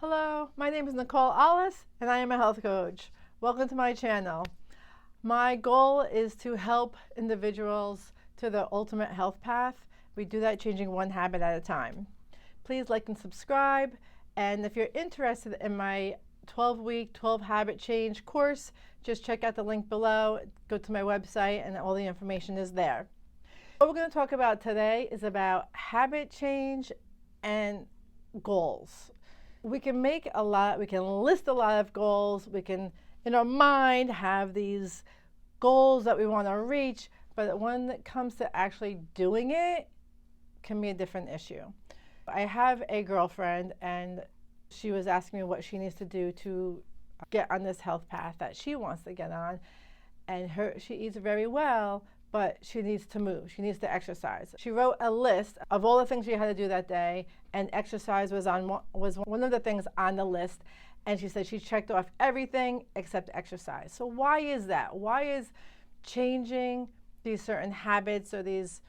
Hello, my name is Nicole Alice and I am a health coach. Welcome to my channel. My goal is to help individuals to their ultimate health path. We do that changing one habit at a time. Please like and subscribe, and if you're interested in my 12-week 12 habit change course, just check out the link below, go to my website, and all the information is there. What we're going to talk about today is about habit change and goals. We can list a lot of goals. We can, in our mind, have these goals that we want to reach, but when it comes to actually doing it, can be a different issue. I have a girlfriend, and she was asking me what she needs to do to get on this health path that she wants to get on. And she eats very well, but she needs to move. She needs to exercise. She wrote a list of all the things she had to do that day, and exercise was one of the things on the list. And she said she checked off everything except exercise. So why is that? Why is changing these certain habits or these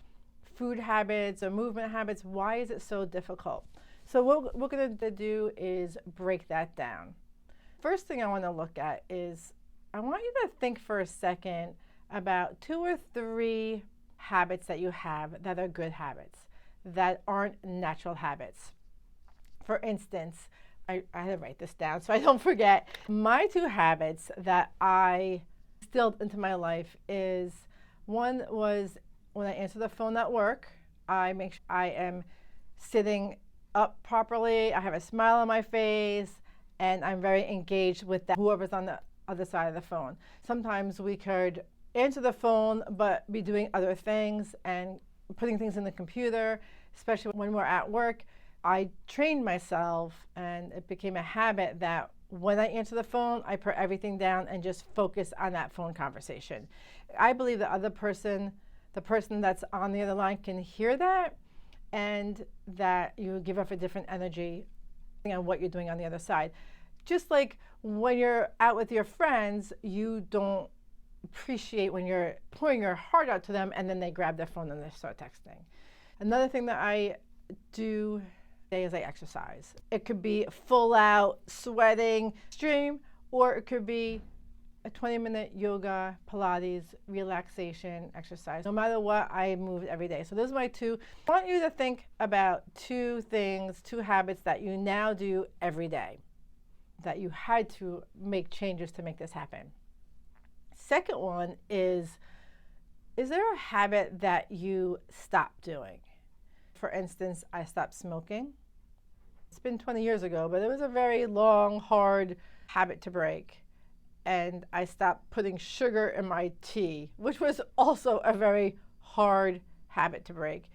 food habits or movement habits, why is it so difficult? So what we're going to do is break that down. First thing I want to look at is I want you to think for a second about 2 or 3 habits that you have that are good habits, that aren't natural habits. For instance, I had to write this down so I don't forget. My 2 habits that I instilled into my life is, one was when I answer the phone at work, I make sure I am sitting up properly, I have a smile on my face, and I'm very engaged with whoever's on the other side of the phone. Sometimes we could answer the phone but be doing other things and putting things in the computer, especially when we're at work. I trained myself, and it became a habit that when I answer the phone, I put everything down and just focus on that phone conversation. I believe the person that's on the other line can hear that, and that you give off a different energy on what you're doing on the other side. Just like when you're out with your friends, you don't appreciate when you're pouring your heart out to them and then they grab their phone and they start texting. Another thing that I do today is I exercise. It could be full out sweating stream, or it could be a 20-minute yoga, Pilates, relaxation exercise. No matter what, I move every day. So those are my 2. I want you to think about 2 things, 2 habits that you now do every day, that you had to make changes to make this happen. Second one is there a habit that you stopped doing? For instance, I stopped smoking. It's been 20 years ago, but it was a very long, hard habit to break. And I stopped putting sugar in my tea, which was also a very hard habit to break.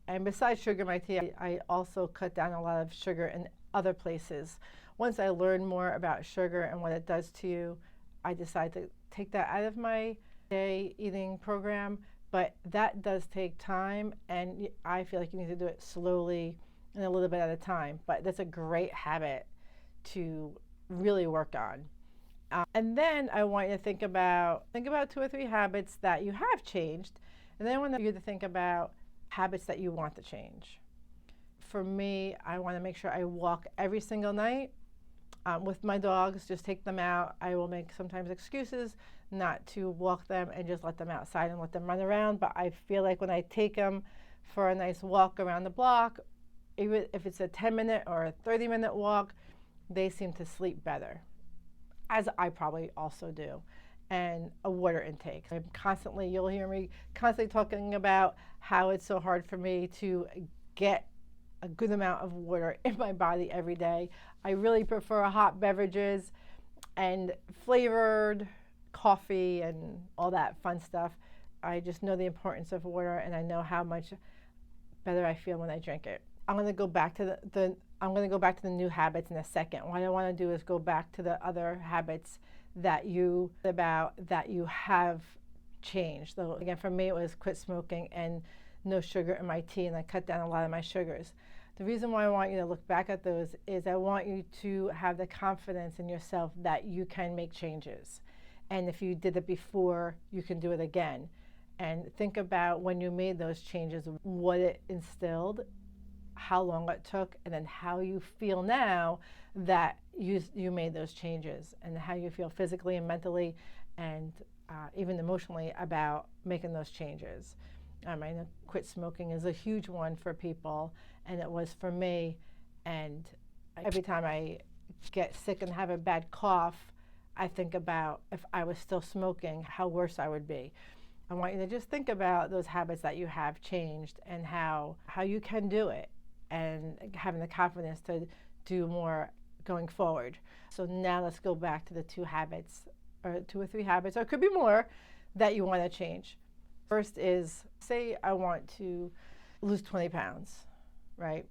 And besides sugar in my tea, I also cut down a lot of sugar in other places. Once I learned more about sugar and what it does to you, I decided to take that out of my day eating program. But that does take time, and I feel like you need to do it slowly and a little bit at a time. But that's a great habit to really work on. And then I want you to think about 2 or 3 habits that you have changed, and then I want you to think about habits that you want to change. For me, I want to make sure I walk every single night with my dogs. Just take them out. I will make sometimes excuses not to walk them and just let them outside and let them run around, but I feel like when I take them for a nice walk around the block, even if it's a 10-minute or a 30-minute walk, they seem to sleep better, as I probably also do. And a water intake. You'll hear me constantly talking about how it's so hard for me to get a good amount of water in my body every day. I really prefer hot beverages and flavored coffee and all that fun stuff. I just know the importance of water, and I know how much better I feel when I drink it. I'm going to go back to the new habits in a second. What I want to do is go back to the other habits that you have changed. So again, for me, it was quit smoking and no sugar in my tea, and I cut down a lot of my sugars. The reason why I want you to look back at those is I want you to have the confidence in yourself that you can make changes. And if you did it before, you can do it again. And think about when you made those changes, what it instilled how long it took, and then how you feel now that you made those changes, and how you feel physically and mentally and even emotionally about making those changes. I know quit smoking is a huge one for people, and it was for me. And every time I get sick and have a bad cough, I think about if I was still smoking, how worse I would be. I want you to just think about those habits that you have changed and how you can do it, and having the confidence to do more going forward. So now let's go back to the 2 habits, or 2 or 3 habits, or it could be more, that you want to change. First is, say I want to lose 20 pounds, right?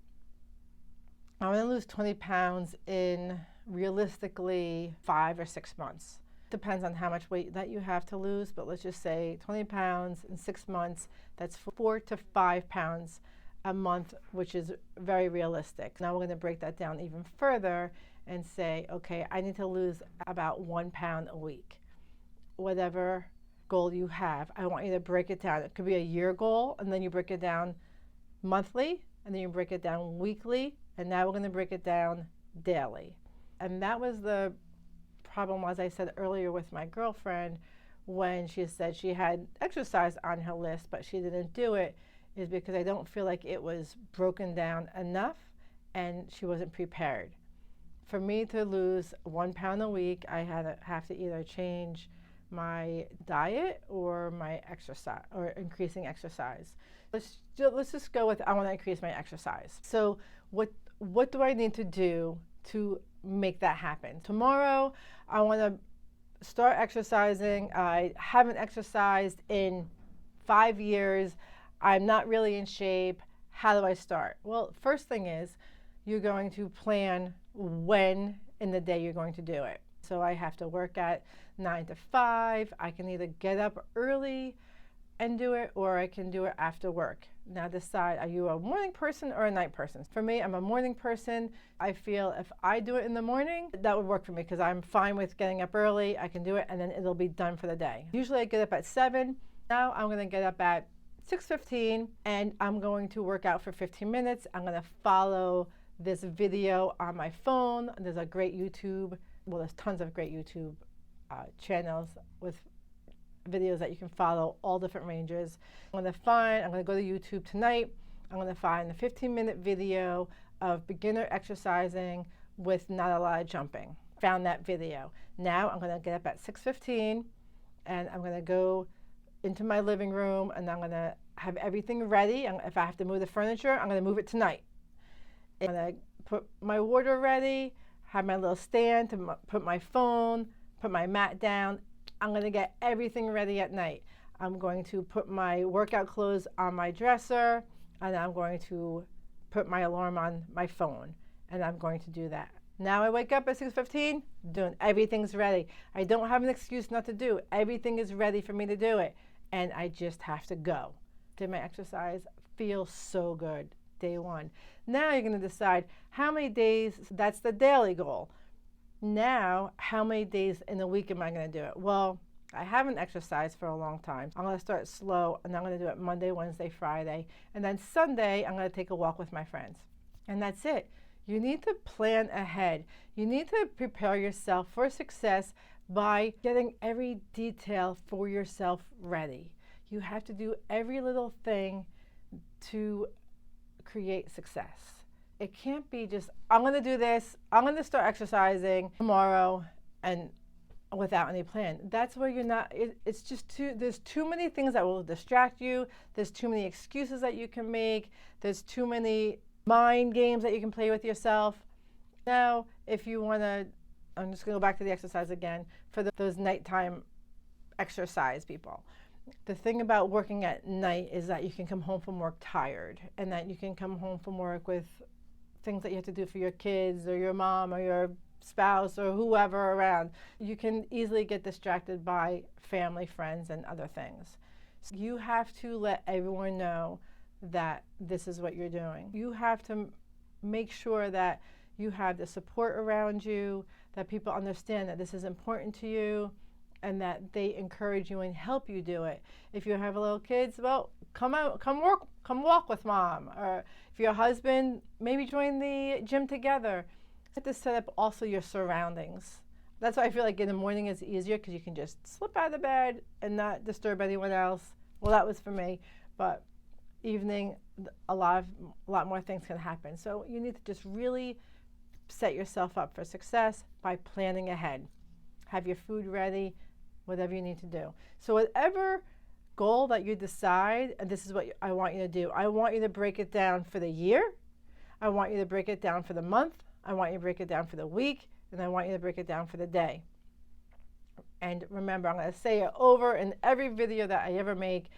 I want to lose 20 pounds in realistically 5 or 6 months. Depends on how much weight that you have to lose, but let's just say 20 pounds in 6 months. That's 4 to 5 pounds a month, which is very realistic. Now we're going to break that down even further and say, okay, I need to lose about 1 pound a week. Whatever goal you have, I want you to break it down. It could be a year goal, and then you break it down monthly, and then you break it down weekly, and now we're going to break it down daily. And that was the problem, as I said earlier, with my girlfriend, when she said she had exercise on her list but she didn't do it, is because I don't feel like it was broken down enough and she wasn't prepared. For me to lose 1 pound a week, I have to either change my diet or my exercise, or increasing exercise. Let's just go with, I want to increase my exercise. So what do I need to do to make that happen? Tomorrow, I want to start exercising. I haven't exercised in 5 years. I'm not really in shape. How do I start? Well, first thing is, you're going to plan when in the day you're going to do it. So I have to work at 9 to 5. I can either get up early and do it, or I can do it after work. Now decide, are you a morning person or a night person? For me, I'm a morning person. I feel if I do it in the morning, that would work for me because I'm fine with getting up early. I can do it, and then it'll be done for the day. Usually I get up at 7. Now I'm going to get up at 6:15, and I'm going to work out for 15 minutes. I'm going to follow this video on my phone. There's a great YouTube, well, there's tons of great YouTube channels with videos that you can follow, all different ranges. I'm going to go to YouTube tonight. I'm going to find a 15-minute video of beginner exercising with not a lot of jumping. Found that video. Now I'm going to get up at 6:15, and I'm going to go into my living room, and I'm going to have everything ready. If I have to move the furniture, I'm going to move it tonight. I'm going to put my water ready, have my little stand to put my phone, put my mat down. I'm going to get everything ready at night. I'm going to put my workout clothes on my dresser, and I'm going to put my alarm on my phone, and I'm going to do that. Now I wake up at 6:15, everything's ready. I don't have an excuse not to do it. Everything is ready for me to do it, and I just have to go. Did my exercise, feels so good, day 1. Now you're going to decide how many days, that's the daily goal. Now, how many days in a week am I going to do it? Well, I haven't exercised for a long time. I'm going to start slow, and I'm going to do it Monday, Wednesday, Friday. And then Sunday, I'm going to take a walk with my friends. And that's it. You need to plan ahead. You need to prepare yourself for success by getting every detail for yourself ready. You have to do every little thing to create success. It can't be just, I'm going to do this, I'm going to start exercising tomorrow, and without any plan. That's where you're not, it's just there's too many things that will distract you. There's too many excuses that you can make. There's too many mind games that you can play with yourself. Now, if you want to, I'm just going to go back to the exercise again, for those nighttime exercise people. The thing about working at night is that you can come home from work tired, and that you can come home from work with things that you have to do for your kids or your mom or your spouse or whoever around. You can easily get distracted by family, friends, and other things. So you have to let everyone know that this is what you're doing. You have to make sure that you have the support around you, that people understand that this is important to you, and that they encourage you and help you do it. If you have little kids, well, come out, come walk with mom. Or if you're a husband, maybe join the gym together. You have to set up also your surroundings. That's why I feel like in the morning it's easier because you can just slip out of the bed and not disturb anyone else. Well, that was for me, but evening, a lot more things can happen. So you need to just really set yourself up for success by planning ahead. Have your food ready, whatever you need to do. So whatever goal that you decide, and this is what I want you to do. I want you to break it down for the year. I want you to break it down for the month. I want you to break it down for the week. And I want you to break it down for the day. And remember, I'm going to say it over in every video that I ever make.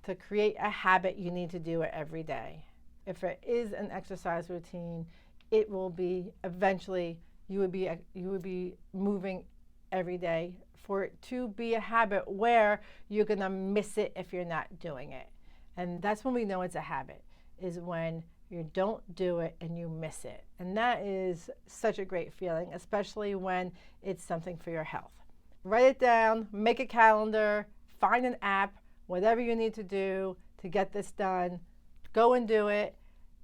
To create a habit, you need to do it every day. If it is an exercise routine, it will be eventually you would be moving every day for it to be a habit where you're going to miss it if you're not doing it. And that's when we know it's a habit, is when you don't do it and you miss it. And that is such a great feeling, especially when it's something for your health. Write it down, make a calendar, find an app, whatever you need to do to get this done. Go and do it.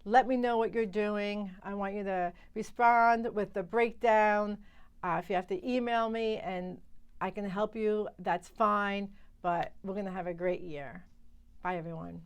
Let me know what you're doing. I want you to respond with the breakdown. If you have to email me and I can help you, that's fine. But we're going to have a great year. Bye, everyone.